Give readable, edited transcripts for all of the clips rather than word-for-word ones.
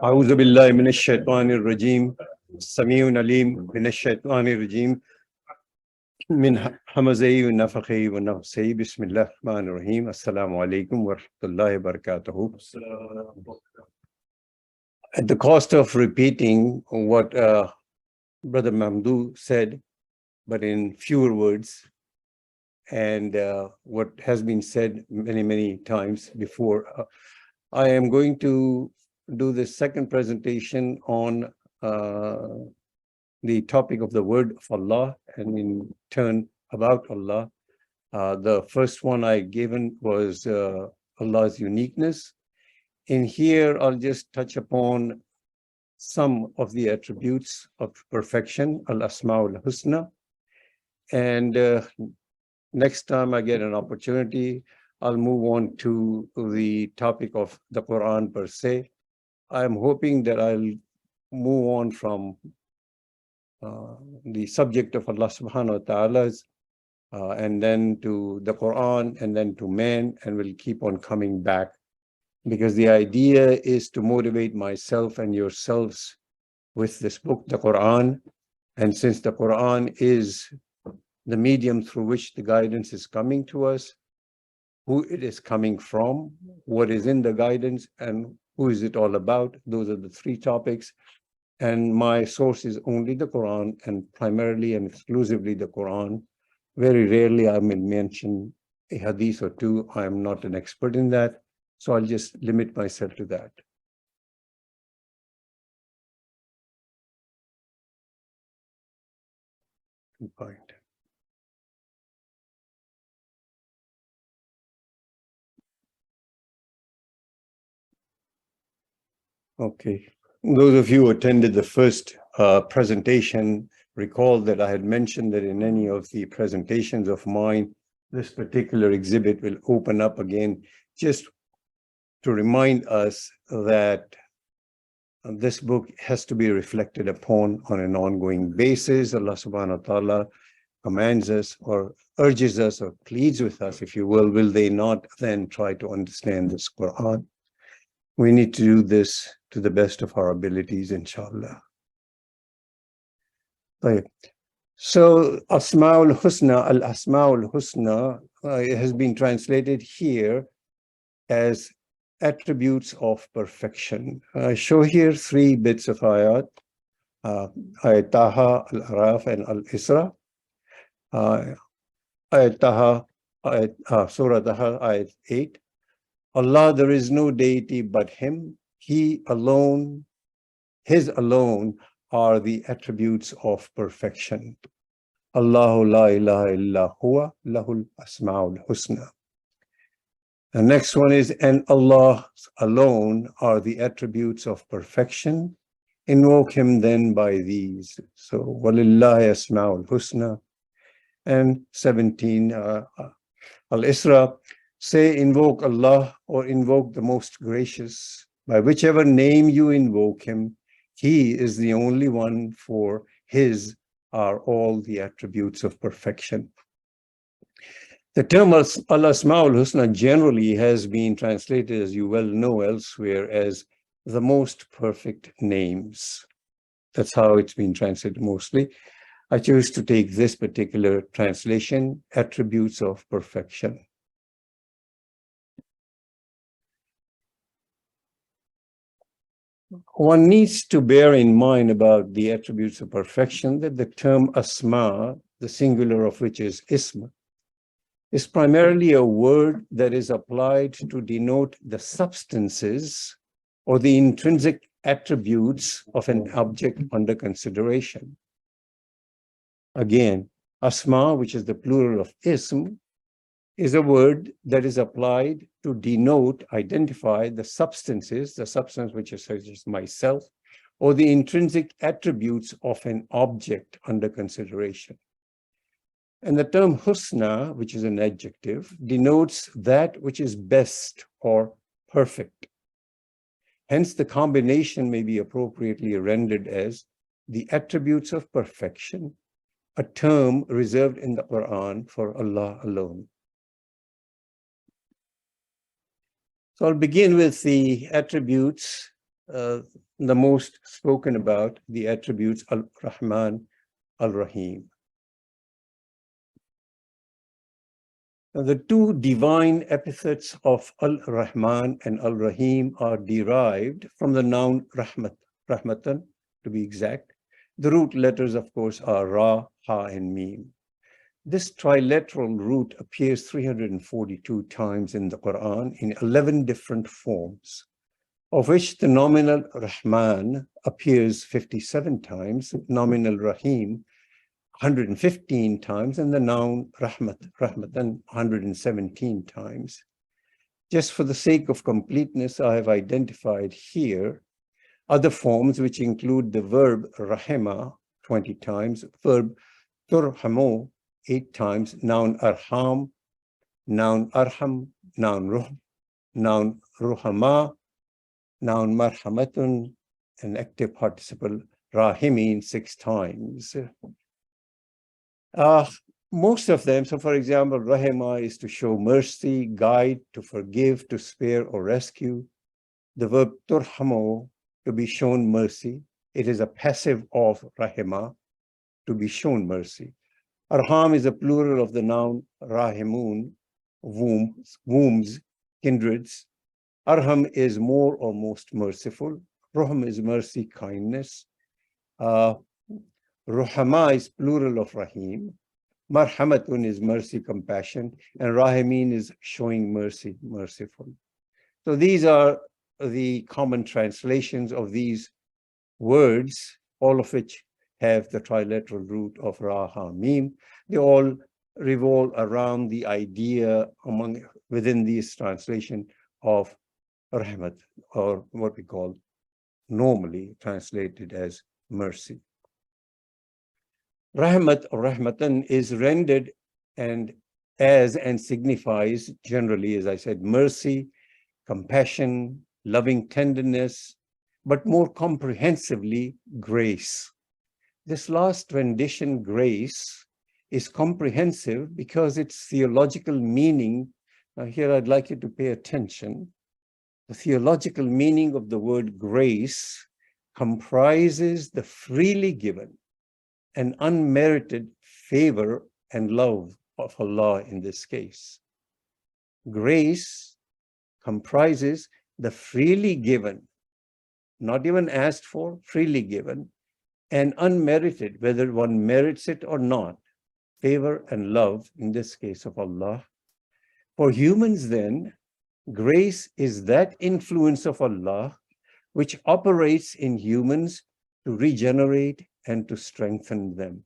أعوذ بالله من الشيطان الرجيم السميع العليم من الشيطان الرجيم من همزه ونفخه ونفثه بسم الله الرحمن الرحيم السلام عليكم ورحمة الله وبركاته. At the cost of repeating what Brother Mamdou said, but in fewer words, and what has been said many times before, I am going to do the second presentation on the topic of the word of Allah, and in turn about Allah. The first one I given was Allah's uniqueness. In here, I'll just touch upon some of the attributes of perfection, Asma'a al Hoosna'a. And next time I get an opportunity, I'll move on to the topic of the Quran per se. I'm hoping that I'll move on from the subject of Allah subhanahu wa ta'ala's and then to the Quran and then to man, and we'll keep on coming back, because the idea is to motivate myself and yourselves with this book, the Quran. And since the Quran is the medium through which the guidance is coming to us, who it is coming from, what is in the guidance, and who is it all about, those are the three topics. And my source is only the Quran, and primarily and exclusively the Quran. Very rarely I may mention a hadith or two. I am not an expert in that, so I'll just limit myself to that. Point. Okay. Those of you who attended the first presentation recall that I had mentioned that in any of the presentations of mine, this particular exhibit will open up again, just to remind us that this book has to be reflected upon on an ongoing basis. Allah subhanahu wa ta'ala commands us or urges us or pleads with us, if you will they not then try to understand this Quran? We need to do this to the best of our abilities, inshallah. Right. So Asma'a al Hoosna'a, Asma'a al Hoosna'a has been translated here as attributes of perfection. I show here three bits of ayat, ayat Taha, Al-Araf, and Al-Isra. Ayat Taha, Surah Taha, ayat 8. Allah, there is no deity but Him. He alone, His alone are the attributes of perfection. Allahu la ilaha illa huwa lahul asma'ul husna. The next one is, and Allah alone are the attributes of perfection. Invoke Him then by these. So, walillahi asma'ul husna. And 17, Al-Isra, say invoke Allah or invoke the most gracious. By whichever name you invoke Him, He is the only one, for His are all the attributes of perfection. The term Al-Asma'a al Hoosna'a generally has been translated, as you well know elsewhere, as the most perfect names. That's how it's been translated mostly. I chose to take this particular translation, attributes of perfection. One needs to bear in mind about the attributes of perfection that the term Asma, the singular of which is Ism, is primarily a word that is applied to denote the substances or the intrinsic attributes of an object under consideration. Again, Asma, which is the plural of Ism, is a word that is applied to denote, identify the substances, the substance which is such as myself, or the intrinsic attributes of an object under consideration. And the term Husna, which is an adjective, denotes that which is best or perfect. Hence, the combination may be appropriately rendered as the attributes of perfection, a term reserved in the Quran for Allah alone. So I'll begin with the attributes, the most spoken about, the attributes Al-Rahman, Al-Rahim. Now, the two divine epithets of Al-Rahman and Al-Rahim are derived from the noun Rahmat, Rahmatan, to be exact. The root letters, of course, are Ra, Ha, and Mim. This trilateral root appears 342 times in the Quran in 11 different forms, of which the nominal Rahman appears 57 times, nominal Rahim 115 times, and the noun Rahmatan 117 times. Just for the sake of completeness, I have identified here other forms which include the verb Rahima 20 times, verb Turhamu 8 times, noun Arham, noun Arham, noun Ruhama, noun Marhamatun, and active participle Rahimin 6 times. Most of them, so for example, Rahima is to show mercy, guide, to forgive, to spare or rescue. The verb Turhamu, to be shown mercy. It is a passive of Rahima, to be shown mercy. Arham is a plural of the noun Rahimun, wombs, kindreds. Arham is more or most merciful. Ruhm is mercy, kindness. Ruhama is plural of Rahim. Marhamatun is mercy, compassion. And Rahimin is showing mercy, merciful. So these are the common translations of these words, all of which have the trilateral root of Ra, Ha, Mim. They all revolve around the idea within this translation of Rahmat, or what we call normally translated as mercy. Rahmat or Rahmatan is rendered and signifies generally, as I said, mercy, compassion, loving tenderness, but more comprehensively, grace. This last rendition, grace, is comprehensive because its theological meaning, now here I'd like you to pay attention, the theological meaning of the word grace comprises the freely given and unmerited favor and love of Allah in this case. Grace comprises the freely given, not even asked for, freely given, and unmerited, whether one merits it or not, favor and love, in this case of Allah. For humans then, grace is that influence of Allah which operates in humans to regenerate and to strengthen them.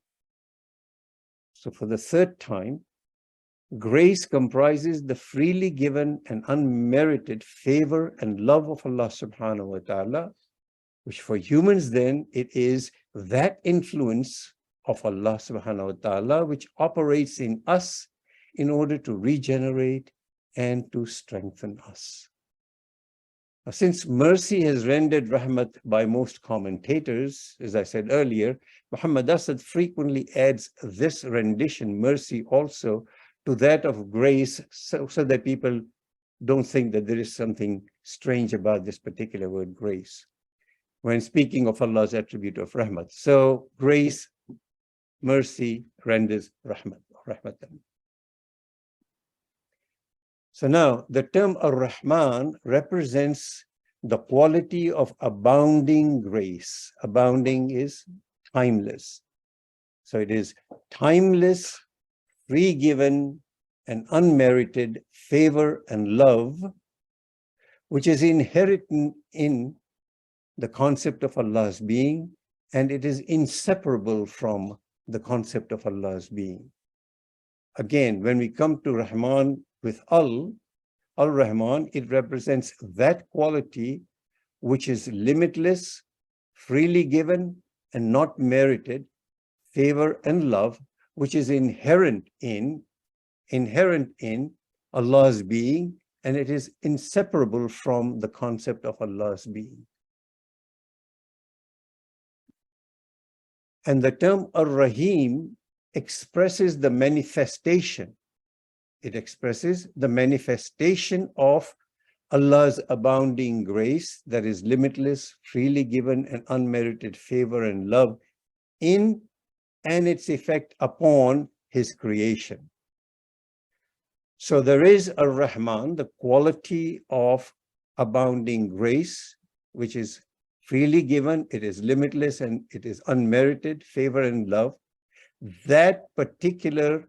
So for the third time, grace comprises the freely given and unmerited favor and love of Allah subhanahu wa ta'ala, which for humans then, it is that influence of Allah subhanahu wa ta'ala which operates in us in order to regenerate and to strengthen us. Now, since mercy has rendered rahmat by most commentators, as I said earlier, Muhammad Asad frequently adds this rendition, mercy, also to that of grace, so that people don't think that there is something strange about this particular word, grace, when speaking of Allah's attribute of rahmat. So grace, mercy renders rahmat, rahmatan. So now the term Ar-Rahman represents the quality of abounding grace. Abounding is timeless. So it is timeless, free given, and unmerited favor and love, which is inherent in the concept of Allah's being, and it is inseparable from the concept of Allah's being. Again, when we come to Rahman with Al-Rahman, it represents that quality which is limitless, freely given, and not merited, favor and love, which is inherent in Allah's being, and it is inseparable from the concept of Allah's being. And the term Ar-Rahim expresses the manifestation. It expresses the manifestation of Allah's abounding grace that is limitless, freely given, and unmerited favor and love in and its effect upon His creation. So there is a Rahman, the quality of abounding grace, which is freely given, it is limitless, and it is unmerited favor and love. That particular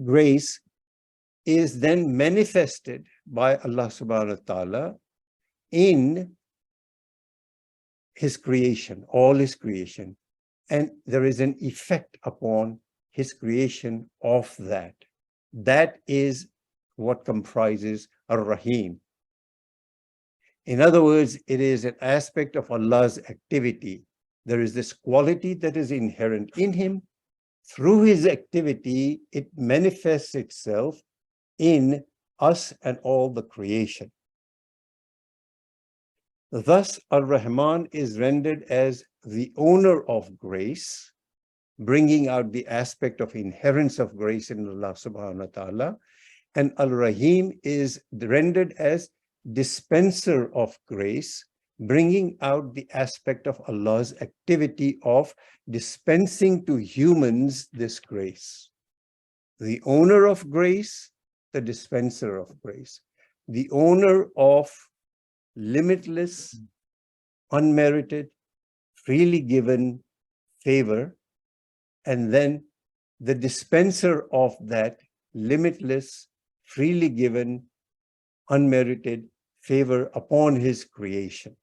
grace is then manifested by Allah subhanahu wa ta'ala in His creation, all His creation. And there is an effect upon His creation of that. That is what comprises Ar-Rahim. In other words, it is an aspect of Allah's activity. There is this quality that is inherent in Him. Through His activity, it manifests itself in us and all the creation. Thus, Ar-Rahman is rendered as the owner of grace, bringing out the aspect of inherence of grace in Allah subhanahu wa ta'ala. And Ar-Rahim is rendered as dispenser of grace, bringing out the aspect of Allah's activity of dispensing to humans this grace. The owner of grace, the dispenser of grace. The owner of limitless, unmerited, freely given favor, and then the dispenser of that limitless, freely given, unmerited favor upon His creation.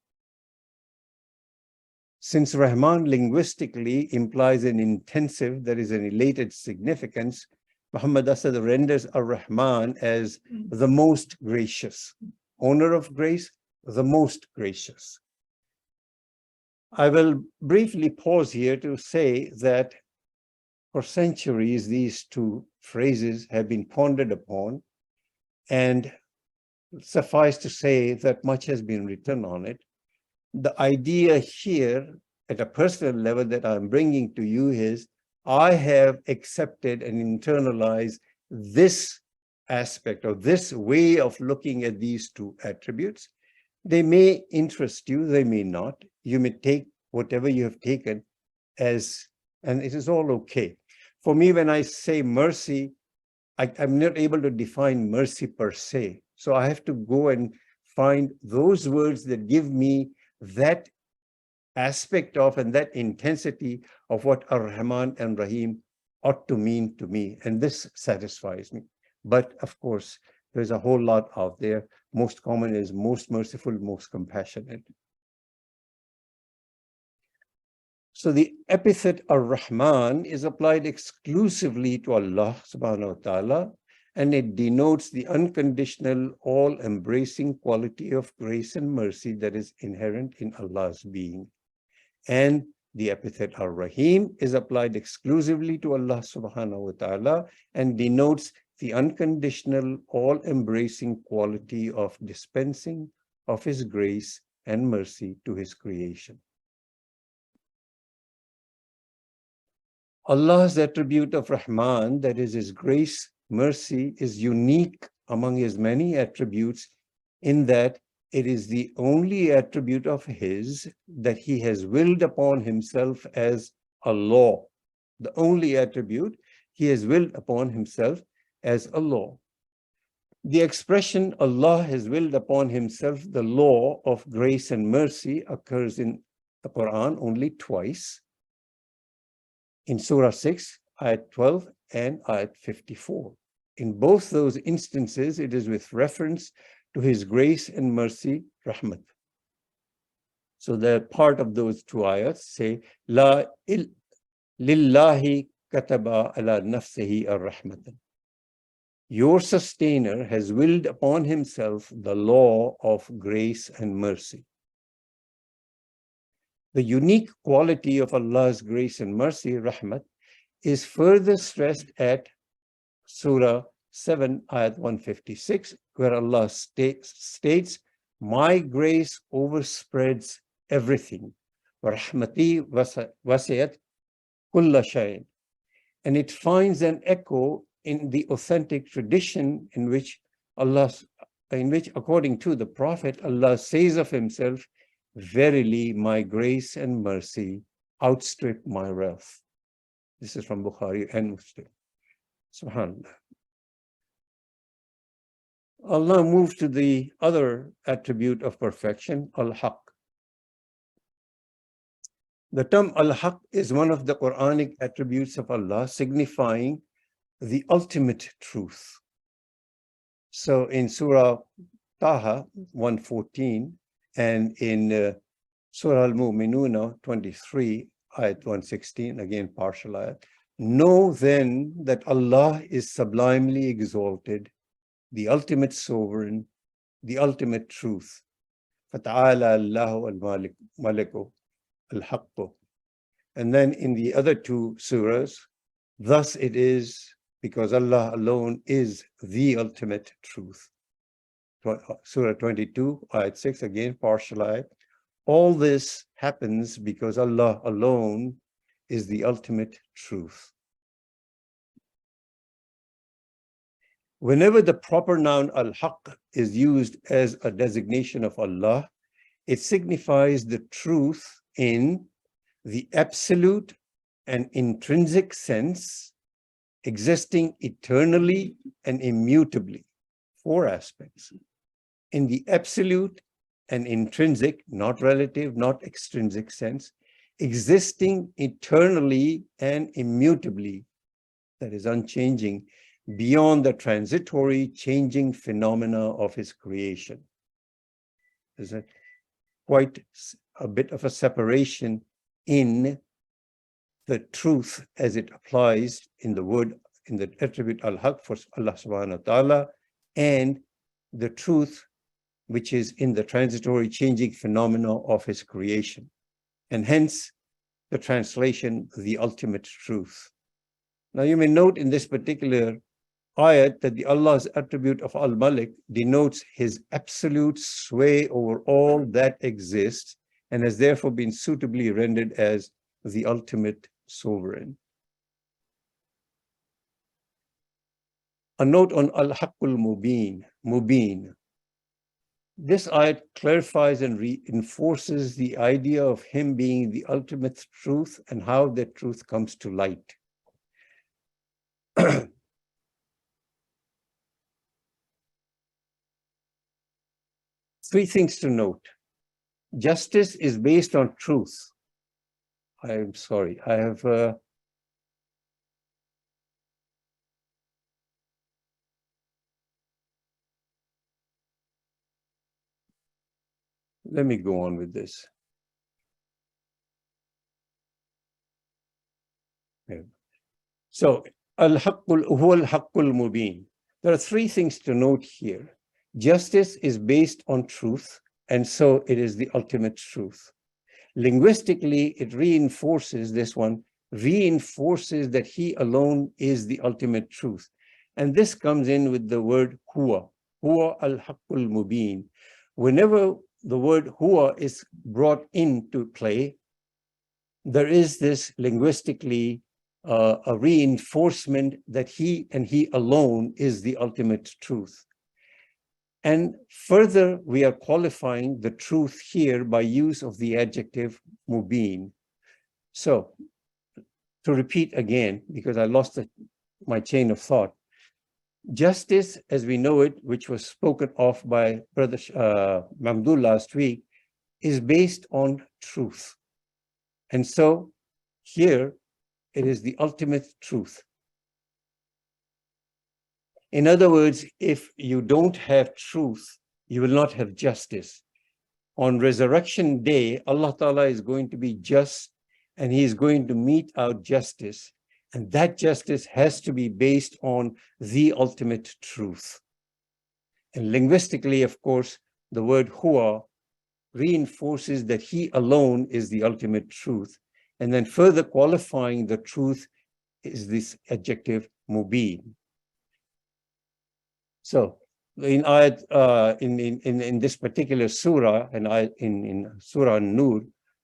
Since Rahman linguistically implies an intensive, that is an elated significance, Muhammad Asad renders Ar-Rahman as the most gracious, owner of grace, the most gracious. I will briefly pause here to say that for centuries, these two phrases have been pondered upon, and suffice to say that much has been written on it. The idea here at a personal level that I'm bringing to you is I have accepted and internalized this aspect or this way of looking at these two attributes. They may interest you, they may not. You may take whatever you have taken as, and it is all okay. For me, when I say mercy, I'm not able to define mercy per se. So I have to go and find those words that give me that aspect of and that intensity of what Ar-Rahman and Rahim ought to mean to me. And this satisfies me. But of course, there's a whole lot out there. Most common is most merciful, most compassionate. So the epithet Ar-Rahman is applied exclusively to Allah subhanahu wa ta'ala, and it denotes the unconditional, all-embracing quality of grace and mercy that is inherent in Allah's being. And the epithet Ar-Rahim is applied exclusively to Allah subhanahu wa ta'ala and denotes the unconditional, all-embracing quality of dispensing of His grace and mercy to His creation. Allah's attribute of Rahman, that is His grace, mercy, is unique among His many attributes in that it is the only attribute of His that He has willed upon Himself as a law. The only attribute He has willed upon Himself as a law. The expression Allah has willed upon Himself the law of grace and mercy occurs in the Quran only twice. In Surah 6, Ayat 12 and Ayat 54. In both those instances, it is with reference to His grace and mercy, Rahmat. So that part of those two ayats say, La lillahi kataba ala nafsihi ar-rahmatan. Your sustainer has willed upon Himself the law of grace and mercy. The unique quality of Allah's grace and mercy, Rahmat, is further stressed at Surah 7, Ayat 156, where Allah states, my grace overspreads everything. وَرَحْمَتِي وَسِعَتْ كُلَّ شَيْءٍ. And it finds an echo in the authentic tradition in which Allah in which, according to the Prophet, Allah says of himself, verily my grace and mercy outstrip my wrath. This is from Bukhari and Muslim. SubhanAllah. Allah moves to the other attribute of perfection, al-Haqq. The term al-Haqq is one of the Quranic attributes of Allah, signifying the ultimate truth. So in Surah Taha 114 and in Surah Al-Mu'minuna 23, ayat 116, again partial ayat, know then that Allah is sublimely exalted, the ultimate sovereign, the ultimate truth. فَتَعَالَى اللَّهُ الْمَلِكُ الْحَقُّ. And then in the other two surahs, thus it is because Allah alone is the ultimate truth. Surah 22, ayat 6, again partial ayat. All this happens because Allah alone is the ultimate truth. Whenever the proper noun al-Haqq is used as a designation of Allah, it signifies the truth in the absolute and intrinsic sense, existing eternally and immutably. Four aspects. In the absolute and intrinsic, not relative, not extrinsic sense, existing eternally and immutably, that is unchanging, beyond the transitory changing phenomena of his creation. There's quite a bit of a separation in the truth as it applies in the word, in the attribute al-Haqq for Allah subhanahu wa ta'ala, and the truth which is in the transitory changing phenomena of his creation. And hence the translation, the ultimate truth. Now you may note in this particular ayat that the Allah's attribute of Al-Malik denotes his absolute sway over all that exists and has therefore been suitably rendered as the ultimate sovereign. A note on Al-Haqqul Mubin. This ayat clarifies and reinforces the idea of him being the ultimate truth and how that truth comes to light. Three things to note. Justice is based on truth. I'm sorry, I have let me go on with this. So, Al-Haqqul Mubin. There are three things to note here. Justice is based on truth, and so it is the ultimate truth. Linguistically, it reinforces this one, reinforces that he alone is the ultimate truth. And this comes in with the word huwa al-Haqqul Mubin. Whenever the word huwa is brought into play, there is this linguistically a reinforcement that he and he alone is the ultimate truth. And further, we are qualifying the truth here by use of the adjective mubin. So, to repeat again, because I lost my chain of thought, justice as we know it, which was spoken of by Brother Mamdul last week, is based on truth. And so here it is the ultimate truth. In other words, if you don't have truth, you will not have justice. On Resurrection Day, Allah Ta'ala is going to be just and he is going to mete out justice. And that justice has to be based on the ultimate truth. And linguistically, of course, the word huwa reinforces that he alone is the ultimate truth. And then further qualifying the truth is this adjective mubin. So in ayat, in this particular surah, and in Surah An-Nur,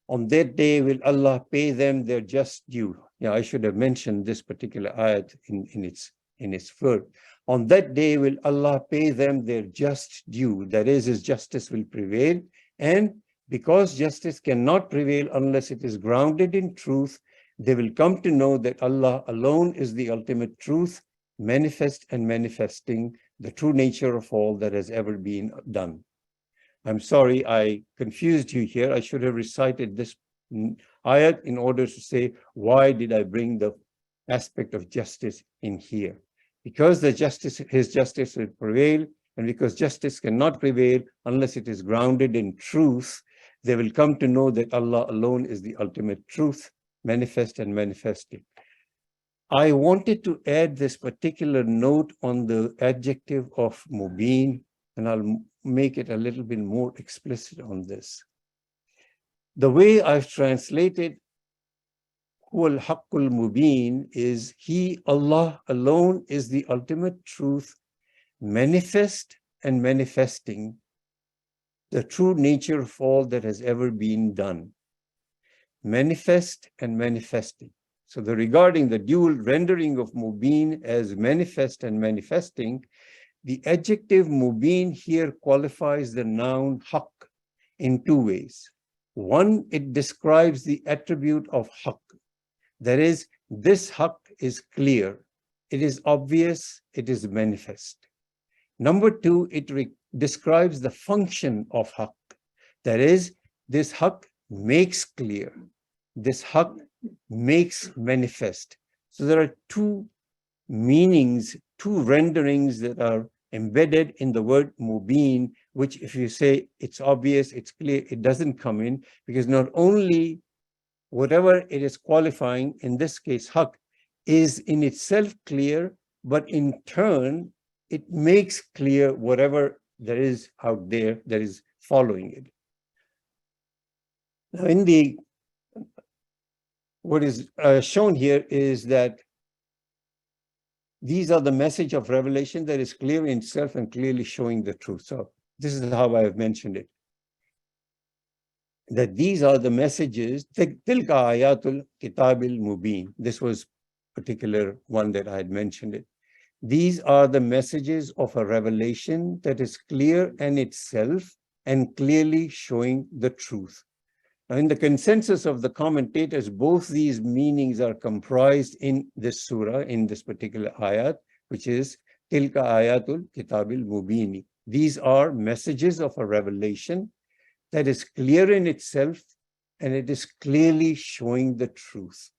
on that day will Allah pay them their just due. Yeah, I should have mentioned this particular ayat in its in His word. On that day will Allah pay them their just due. That is, His justice will prevail. And because justice cannot prevail unless it is grounded in truth, they will come to know that Allah alone is the ultimate truth, manifest and manifesting the true nature of all that has ever been done. I'm sorry, I confused you here. I should have recited this ayat in order to say, why did I bring the aspect of justice in here? Because His justice will prevail, and because justice cannot prevail unless it is grounded in truth, they will come to know that Allah alone is the ultimate truth, manifest and manifesting. I wanted to add this particular note on the adjective of mubin, and I'll make it a little bit more explicit on this. The way I've translated Huwal Haqqul Mubin is He, Allah alone, is the ultimate truth, manifest and manifesting the true nature of all that has ever been done. Manifest and manifesting. So regarding the dual rendering of Mubin as manifest and manifesting, the adjective Mubin here qualifies the noun Haqq in two ways. One, it describes the attribute of Haqq. That is, this Haqq is clear, it is obvious, it is manifest. Number two, it describes the function of Haqq. That is, this Haqq makes clear, this Haqq makes manifest. So there are two meanings, two renderings that are embedded in the word mubin, which if you say it's obvious, it's clear, it doesn't come in, because not only whatever it is qualifying, in this case Haqq, is in itself clear, but in turn, it makes clear whatever there is out there that is following it. Now, what is shown here is that these are the message of revelation that is clear in itself and clearly showing the truth. So this is how I have mentioned it. That these are the messages, tilka ayatul kitabil mubin. This was particular one that I had mentioned it. These are the messages of a revelation that is clear in itself and clearly showing the truth. Now, in the consensus of the commentators, both these meanings are comprised in this surah, in this particular ayat, which is tilka ayatul kitabil mubini. These are messages of a revelation that is clear in itself and it is clearly showing the truth.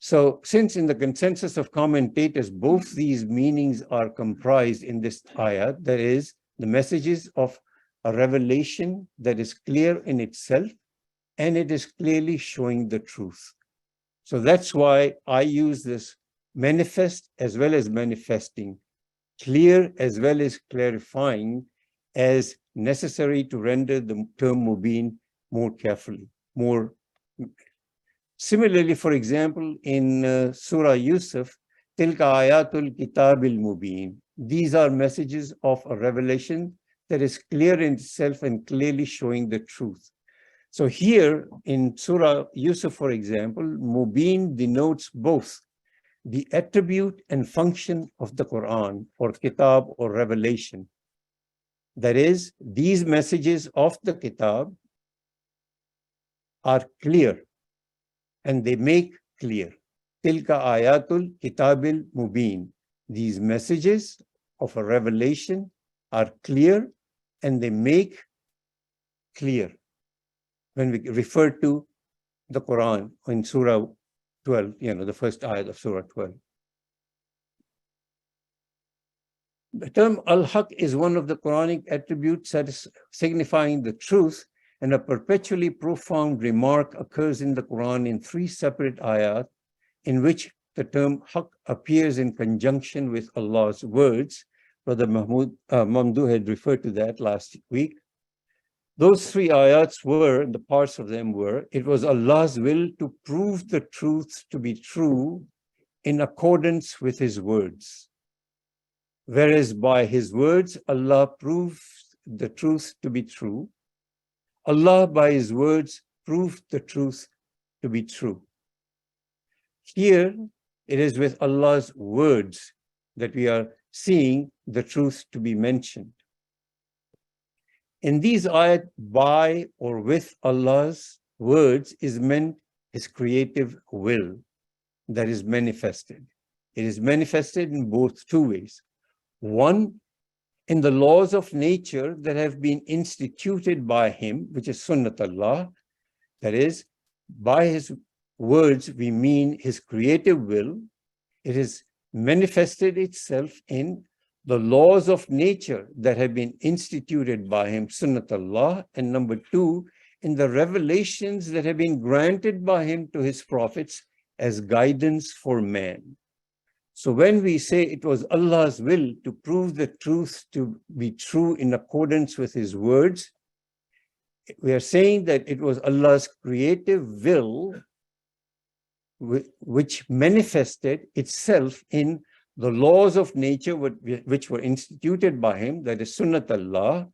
So since in the consensus of commentators, both these meanings are comprised in this ayat, that is, the messages of a revelation that is clear in itself and it is clearly showing the truth. So that's why I use this manifest as well as manifesting, clear as well as clarifying, as necessary to render the term mubin more carefully, more. Similarly, for example, in Surah Yusuf, tilka ayatul kitabil mubin. These are messages of a revelation that is clear in itself and clearly showing the truth. So here in Surah Yusuf, for example, mubin denotes both the attribute and function of the Quran or kitab or revelation. That is, these messages of the kitab are clear and they make clear. Tilka ayatul kitabil mubin. These messages of a revelation are clear and they make clear. When we refer to the Quran in Surah 12, the first ayat of Surah 12. The term al-Haqq is one of the Quranic attributes signifying the truth, and a perpetually profound remark occurs in the Quran in 3 separate ayat in which the term Haqq appears in conjunction with Allah's words. Brother Mamdouh had referred to that last week. Those 3 ayats were, the parts of them were, it was Allah's will to prove the truth to be true in accordance with His words. Whereas by His words, Allah proves the truth to be true. Allah by His words proved the truth to be true. Here, it is with Allah's words that we are seeing the truth to be mentioned. In these ayat, by or with Allah's words is meant His creative will that is manifested. It is manifested in both two ways. One, in the laws of nature that have been instituted by Him, which is Sunnat Allah, that is, by His words, we mean His creative will. It has manifested itself in the laws of nature that have been instituted by Him, Sunnat Allah. And number two, in the revelations that have been granted by Him to His prophets as guidance for man. So when we say it was Allah's will to prove the truth to be true in accordance with His words, we are saying that it was Allah's creative will which manifested itself in the laws of nature which were instituted by Him, that is Sunnat Allah,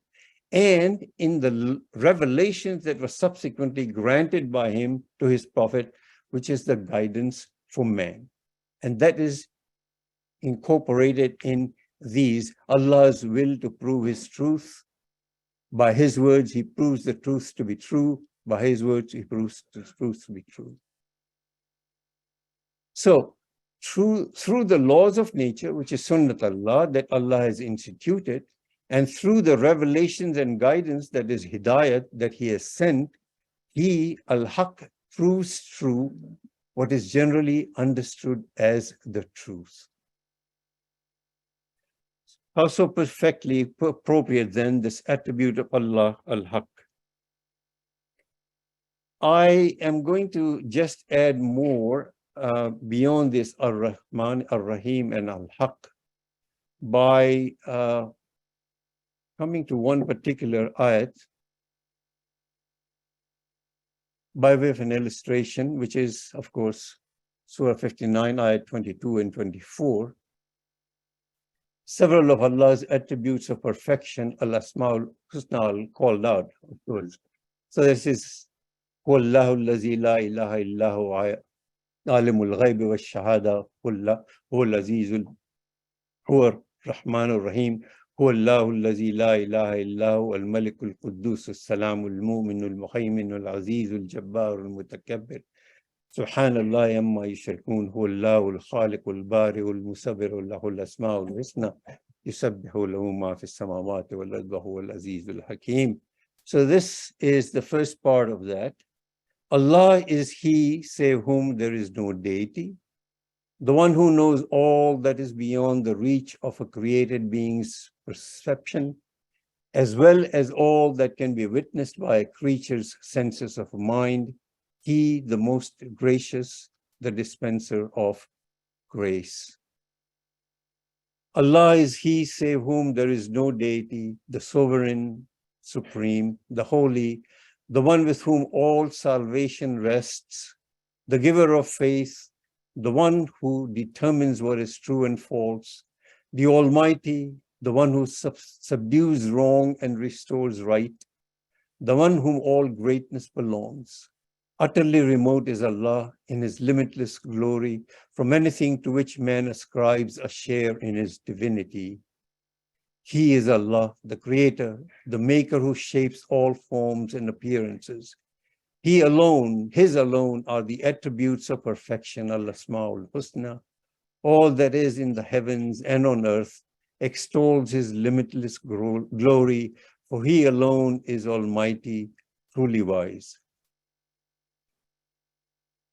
and in the revelations that were subsequently granted by Him to His Prophet, which is the guidance for man. And that is incorporated in these, Allah's will to prove His truth. By His words, He proves the truth to be true. By His words, He proves the truth to be true. So, through the laws of nature, which is Sunnat Allah, that Allah has instituted, and through the revelations and guidance that is Hidayat that He has sent, He, Al-Haqq, proves true what is generally understood as the truth. How so perfectly appropriate then this attribute of Allah, Al-Haqq? I am going to just add more beyond this Ar-Rahmaan, Ar-Raheem, and Al-Haqq by coming to one particular ayat by way of an illustration, which is, of course, Surah 59, ayat 22 and 24. Several of Allah's attributes of perfection, Asma'a al Hoosna'a, called out, of course. So this is Huwallahu allazi la ilaha illahu alimul ghaybi wa shahada, huwa al-azizul, huwa Rahmaan al-Raheem, Huwallahu allazi la ilaha illahu al-malik al-quddus al-salam al-mu'min al-muhaymin al-aziz al-jabbar al-mutakabbir. Subhanallah amma yushrikun, Huwallahu al-khaliq al-bari al-musawwir, lahu al-asma'a al Hoosna'a, yusabbihu lahu ma fi as-samawati wal-ardi wa huwa al-aziz al-hakim. So this is the first part of that. Allah is He, save whom there is no deity, the one who knows all that is beyond the reach of a created being's perception, as well as all that can be witnessed by a creature's senses of mind. He, the most gracious, the dispenser of grace. Allah is He, save whom there is no deity, the sovereign, supreme, the holy, the one with whom all salvation rests, the giver of faith, the one who determines what is true and false, the Almighty, the one who subdues wrong and restores right, the one whom all greatness belongs. Utterly remote is Allah in His limitless glory from anything to which man ascribes a share in His divinity. He is Allah, the Creator, the Maker who shapes all forms and appearances. He alone, His alone are the attributes of perfection, Asma'a al Hoosna'a. All that is in the heavens and on earth extols His limitless glory, for He alone is Almighty, truly wise.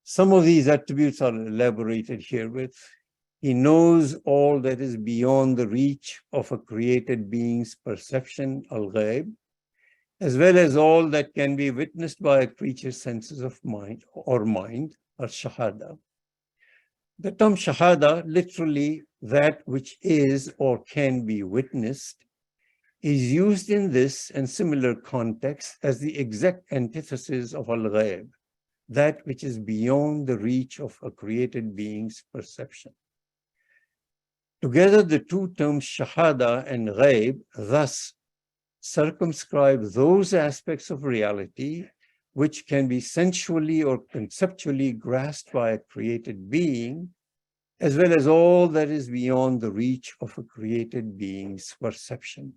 Some of these attributes are elaborated herewith. He knows all that is beyond the reach of a created being's perception, al-ghayb, as well as all that can be witnessed by a creature's senses of mind, al-shahada. The term shahada, literally that which is or can be witnessed, is used in this and similar contexts as the exact antithesis of al-ghayb, that which is beyond the reach of a created being's perception. Together, the two terms shahada and ghayb thus circumscribe those aspects of reality which can be sensually or conceptually grasped by a created being, as well as all that is beyond the reach of a created being's perception.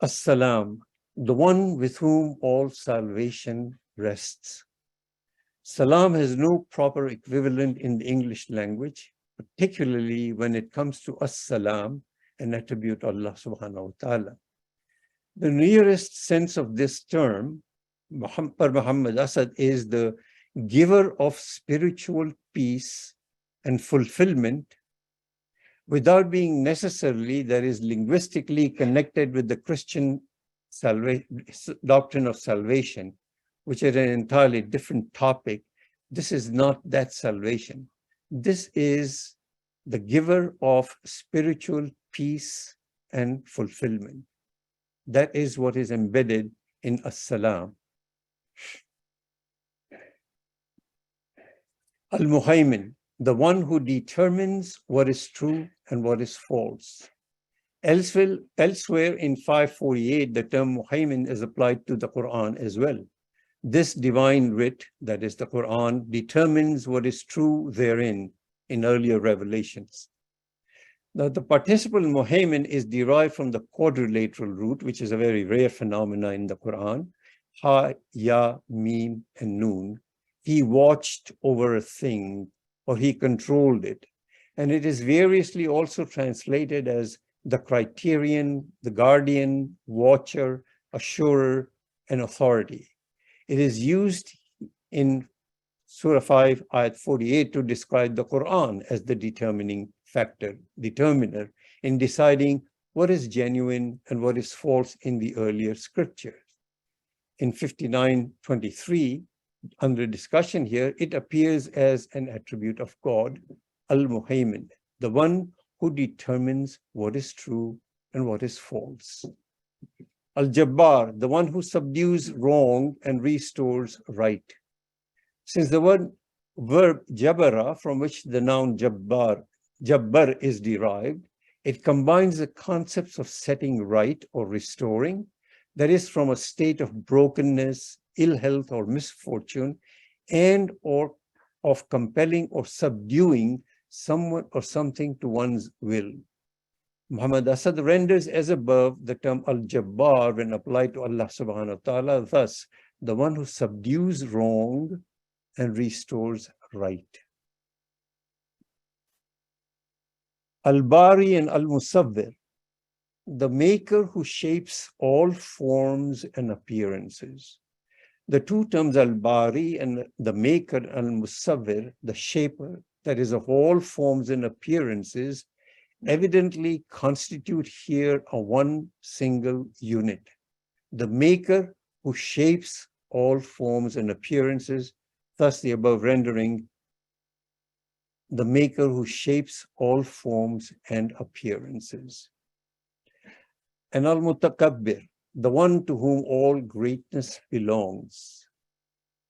As-Salam, the one with whom all salvation rests. Salam has no proper equivalent in the English language, particularly when it comes to As-Salam, an attribute of Allah subhanahu wa ta'ala. The nearest sense of this term, Muhammad Asad, is the giver of spiritual peace and fulfillment, without being necessarily, that is, linguistically connected with the Christian doctrine of salvation, which is an entirely different topic. This is not that salvation. This is the giver of spiritual peace and fulfillment. That is what is embedded in As-Salam. Al-Muhaymin, the one who determines what is true and what is false. Elsewhere in 548, the term Muhaymin is applied to the Quran as well. This divine writ, that is the Quran, determines what is true therein in earlier revelations. Now, the participle Muhaymin is derived from the quadrilateral root, which is a very rare phenomenon in the Quran. Ha, Ya, Mim, and Nun. He watched over a thing, or he controlled it. And it is variously also translated as the criterion, the guardian, watcher, assurer, and authority. It is used in Surah 5, Ayat 48 to describe the Quran as the determining factor, determiner in deciding what is genuine and what is false in the earlier scriptures. In 59:23, under discussion here, it appears as an attribute of God, Al-Muhaymin, the one who determines what is true and what is false. Al-Jabbar, the one who subdues wrong and restores right. Since the verb jabara, from which the noun jabbar is derived, it combines the concepts of setting right or restoring, that is, from a state of brokenness, ill health, or misfortune, and or of compelling or subduing someone or something to one's will. Muhammad Asad renders as above the term Al-Jabbar when applied to Allah subhanahu wa ta'ala, thus, the one who subdues wrong and restores right. Al-Bari and Al-Musawwir, the maker who shapes all forms and appearances. The two terms Al-Bari and the maker, Al-Musawwir, the shaper, that is of all forms and appearances, evidently constitute here a one single unit. The maker who shapes all forms and appearances, thus the above rendering, the maker who shapes all forms and appearances. And Al-Mutakabbir, the one to whom all greatness belongs.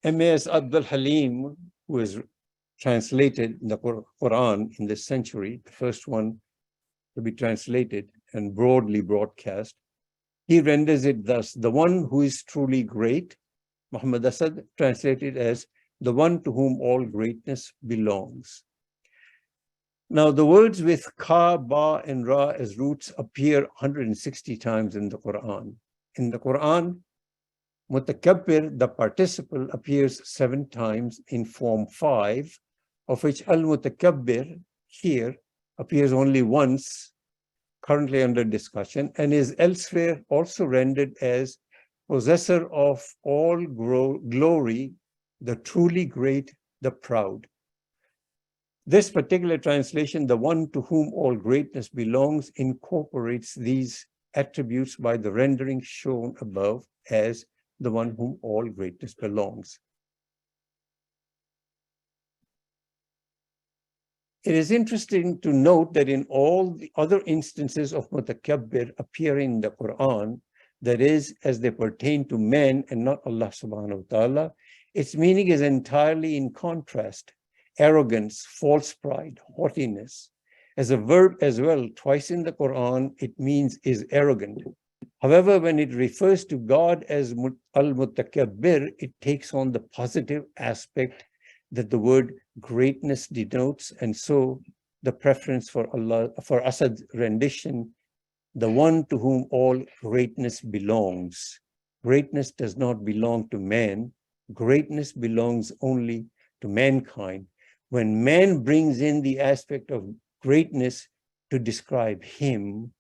M.A.S. Abdul Halim, who is translated in the Quran in this century, the first one to be translated and broadly broadcast, he renders it thus: the one who is truly great, Muhammad Asad translated as the one to whom all greatness belongs. Now, the words with ka, ba, and ra as roots appear 160 times in the Quran. In the Quran, Mutakabbir, the participle, appears 7 times in form 5, of which Al-Mutakabbir here appears only once, currently under discussion, and is elsewhere also rendered as possessor of all glory, the truly great, the proud. This particular translation, the one to whom all greatness belongs, incorporates these attributes by the rendering shown above as the one whom all greatness belongs. It is interesting to note that in all the other instances of Mutakabbir appearing in the Quran, that is, as they pertain to men and not Allah subhanahu wa ta'ala, its meaning is entirely in contrast. Arrogance, false pride, haughtiness. As a verb as well, twice in the Quran, it means is arrogant. However, when it refers to God as al-mutakabbir, it takes on the positive aspect that the word greatness denotes. And so the preference for Allah, for Asad's rendition, the one to whom all greatness belongs. Greatness does not belong to man. Greatness belongs only to mankind. When man brings in the aspect of greatness to describe him,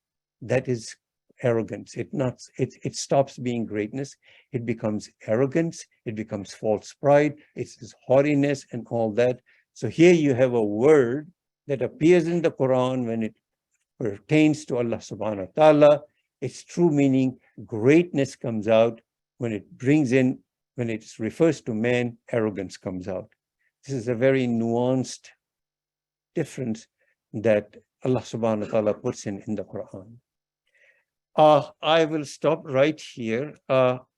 that is arrogance. It stops being greatness. It becomes arrogance. It becomes false pride. It's haughtiness and all that. So here you have a word that appears in the Quran when it pertains to Allah subhanahu wa ta'ala. Its true meaning, greatness, comes out. When it brings in, when it refers to man, arrogance comes out. This is a very nuanced difference that Allah subhanahu wa ta'ala puts in the Quran. I will stop right here.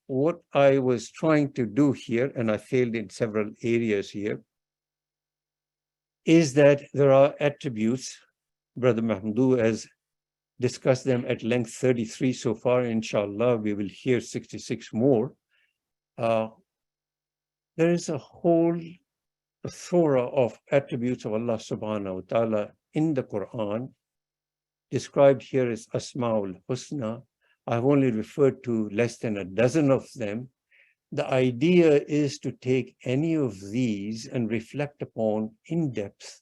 What I was trying to do here, and I failed in several areas here, is that there are attributes. Brother Mahmoud has discussed them at length, 33 so far. Inshallah, we will hear 66 more. There is a whole plethora of attributes of Allah subhanahu wa ta'ala in the Quran, described here as Asma'a al Hoosna'a. I've only referred to less than a dozen of them. The idea is to take any of these and reflect upon in depth.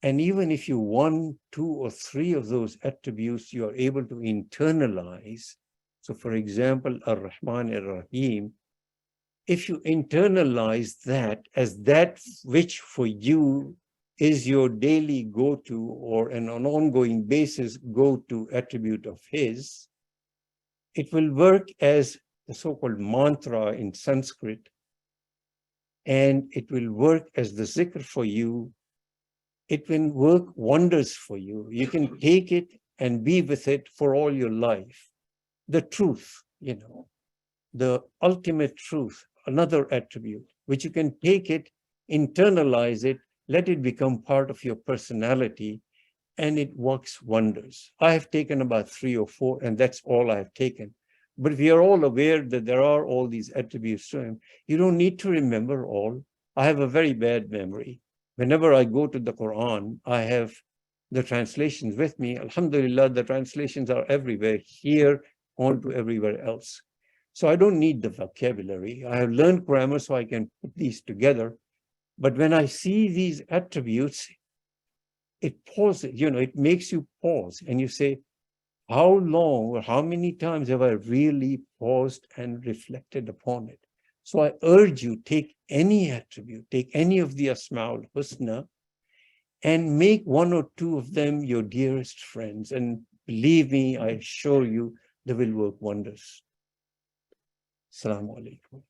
And even if you one, two, or three of those attributes you are able to internalize. So for example, Rahmaan and Raheem, if you internalize that as that which for you is your daily go-to or an ongoing basis go-to attribute of his, it will work as the so-called mantra in Sanskrit, and it will work as the zikr for you. It will work wonders for you. You can take it and be with it for all your life. The truth, the ultimate truth, another attribute, which you can take it, internalize it, let it become part of your personality, and it works wonders. I have taken about 3 or 4, and that's all I have taken. But we are all aware that there are all these attributes to him. You don't need to remember all. I have a very bad memory. Whenever I go to the Quran, I have the translations with me. Alhamdulillah, the translations are everywhere, here on to everywhere else. So I don't need the vocabulary. I have learned grammar so I can put these together. But when I see these attributes, it pauses, it makes you pause and you say, how long or how many times have I really paused and reflected upon it? So I urge you, take any attribute, take any of the Asma'a al Hoosna'a, and make 1 or 2 of them your dearest friends. And believe me, I assure you, they will work wonders. Assalamu alaikum.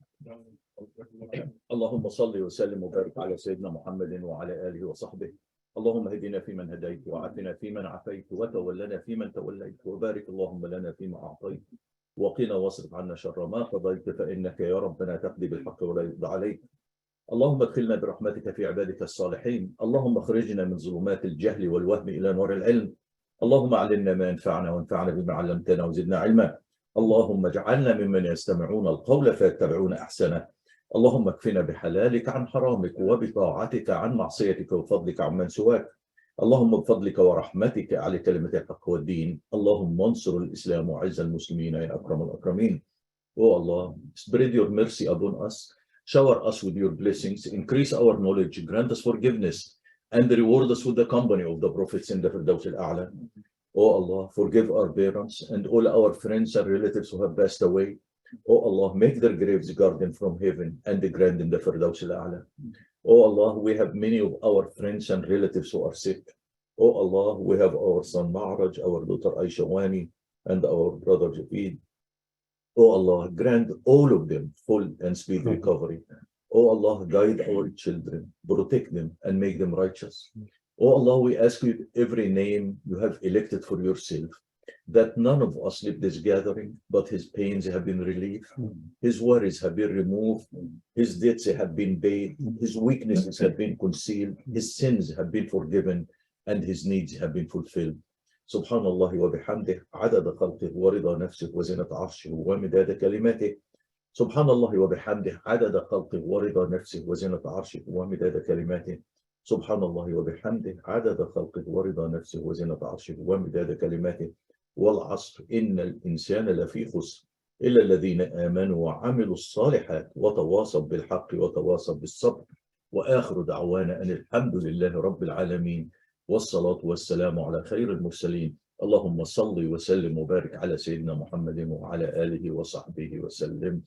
اللهم صل وسلم وبارك على سيدنا محمد وعلى آله وصحبه. اللهم اهدنا فيمن هديت وعافنا فيمن عافيت وتولنا فيمن توليت وبارك اللهم لنا فيما أعطيت وقنا واصرف عنا شر ما قضيت فإنك يا ربنا تقضي بالحق ولا يقضى عليك. اللهم ادخلنا برحمتك في عبادك الصالحين. اللهم اخرجنا من ظلمات الجهل والوهم إلى نور العلم. اللهم علمنا ما ينفعنا وانفعنا بما علمتنا وزدنا علما. اللهم اجعلنا ممن يستمعون القول فيتبعون أحسنه. اللهم اكفنا بحلالك عن حرامك وبطاعتك عن معصيتك وفضلك عمن سواك. اللهم بفضلك ورحمتك على كلمة الحق والدين. اللهم انصر الإسلام وعز المسلمين يا أكرم الأكرمين. Oh Allah, spread your mercy upon us, shower us with your blessings, increase our knowledge, grant us forgiveness, and reward us with the company of the prophets in the Firdaus al-A'la. Oh Allah, forgive our parents and all our friends and relatives who have passed away. Oh Allah, make their graves garden from heaven and grant in the Firdaus al-A'la. Oh Allah, we have many of our friends and relatives who are sick. Oh Allah, we have our son Ma'raj, our daughter Aisha Wani, and our brother Javid. Oh Allah, grant all of them full and speedy recovery. Oh Allah, guide our children, protect them, and make them righteous. Oh Allah, we ask you every name you have elected for yourself, that none of us leave this gathering, but his pains have been relieved, his worries have been removed, his debts have been paid, his weaknesses have been concealed, his sins have been forgiven, and his needs have been fulfilled. سبحان الله وبحمده عدد خلقه ورضا نفسه وزنة عرشه ومداد كلماته. سبحان الله وبحمده عدد خلقه ورضا نفسه وزنة عرشه ومداد كلماته. سبحان الله وبحمده عدد خلقه ورضا نفسه وزنة عرشه ومداد كلماته. والعصر إن الإنسان لفي خسر إلا الذين آمنوا وعملوا الصالحات وتواصوا بالحق وتواصوا بالصبر. وآخر دعوانا أن الحمد لله رب العالمين، والصلاة والسلام على خير المرسلين. اللهم صل وسلم وبارك على سيدنا محمد وعلى آله وصحبه وسلم.